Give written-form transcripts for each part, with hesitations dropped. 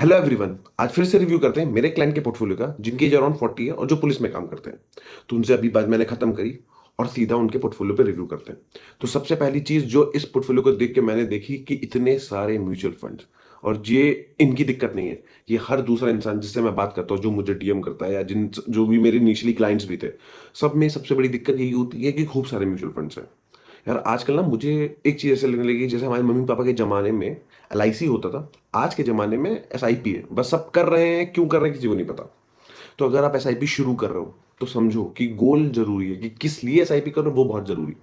Hello everyone. आज फिर से रिव्यू करते हैं मेरे क्लाइंट के पोर्टफोलियो का, जिनकी एज अराउंड 40 है और जो पुलिस में काम करते हैं। तो उनसे अभी बात मैंने खत्म करी और सीधा उनके पोर्टफोलियो पे रिव्यू करते हैं। तो सबसे पहली चीज जो इस पोर्टफोलियो को देख के मैंने देखी कि इतने सारे म्यूचुअल फंड्स, और ये इनकी दिक्कत नहीं है। ये हर दूसरा इंसान जिससे मैं बात करता हूँ, जो मुझे डीएम करता है या जिन जो भी मेरे इनिशियली क्लाइंट्स भी थे, सब में सबसे बड़ी दिक्कत यही होती है कि खूब सारे म्यूचुअल फंड्स हैं। यार आजकल ना मुझे एक चीज ऐसे लगने लगी, जैसे हमारे मम्मी पापा के जमाने में एलआईसी होता था, आज के ज़माने में एसआईपी है। बस सब कर रहे हैं, क्यों कर रहे हैं किसी को नहीं पता। तो अगर आप एसआईपी शुरू कर रहे हो तो समझो कि गोल ज़रूरी है, कि किस लिए एसआईपी कर रहे हो वो बहुत ज़रूरी।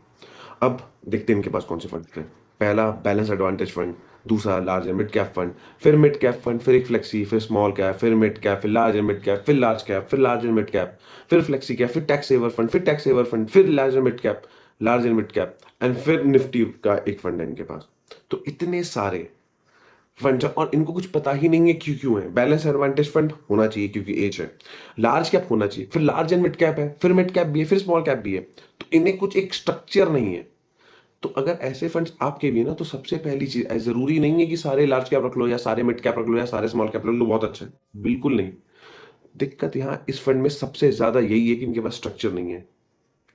अब देखते हैं इनके पास कौन से फंड हैं। पहला बैलेंस एडवांटेज फंड, दूसरा large and mid cap fund, फिर मिड कैप फंड, फिर एक फ्लेक्सी, फिर स्मॉल कैप, फिर मिड कैप, फिर लार्ज एंड मिड कैप, फिर लार्ज कैप, फिर लार्ज एंड मिड कैप, फिर फ्लेक्सी कैप, फिर टैक्स सेवर फंड, फिर टैक्स सेवर फंड, फिर large and mid cap, large and mid cap and फिर Nifty का एक फंड है इनके पास। तो इतने सारे फंड है और इनको कुछ पता ही नहीं है क्यों क्यों है। बैलेंस एडवांटेज फंड होना चाहिए क्योंकि एज है, लार्ज कैप होना चाहिए, फिर लार्ज एंड मिड कैप है, फिर मिड कैप भी है, फिर स्मॉल कैप भी है। तो इन्हें कुछ एक स्ट्रक्चर नहीं है। तो अगर ऐसे फंड्स आपके भी है ना, तो सबसे पहली चीज, जरूरी नहीं है कि सारे लार्ज कैप रख लो या सारे मिड कैप रख लो या सारे स्मॉल कैप रख लो, बहुत अच्छा है, बिल्कुल नहीं। दिक्कत यहाँ इस फंड में सबसे ज्यादा यही है कि इनके पास स्ट्रक्चर नहीं है।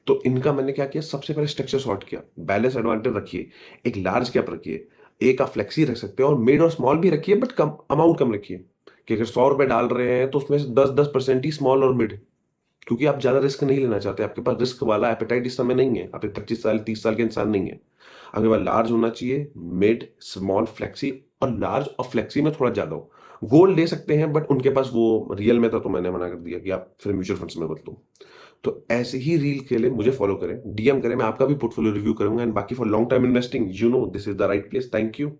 तो इनका मैंने क्या किया, सबसे पहले स्ट्रक्चर सॉर्ट किया। बैलेंस एडवांटेज रखिए, एक लार्ज कैप रखिए, एक आप फ्लेक्सी रख सकते हो, और मिड और स्मॉल भी रखिए, बट कम अमाउंट कम रखिए। कि अगर 100 रुपए डाल रहे हैं तो उसमें से 10-10% ही स्मॉल और मिड, क्योंकि आप ज्यादा रिस्क नहीं लेना चाहते। आपके पास रिस्क वाला एपेटाइट इस समय नहीं है, आप एक 25 साल 30 साल के इंसान नहीं है। आपके पास लार्ज होना चाहिए, मिड, स्मॉल, फ्लेक्सी, और लार्ज और फ्लेक्सी में थोड़ा ज्यादा हो। गोल्ड ले सकते हैं बट उनके पास वो रियल में था, तो मैंने मना कर दिया कि आप फिर म्यूचुअल फंड्स में बदलो। तो ऐसे ही रील के लिए मुझे फॉलो करें, डीएम करें, मैं आपका भी पोर्टफोलियो रिव्यू करूंगा। एंड बाकी for long term investing, you know this is the right place. Thank you.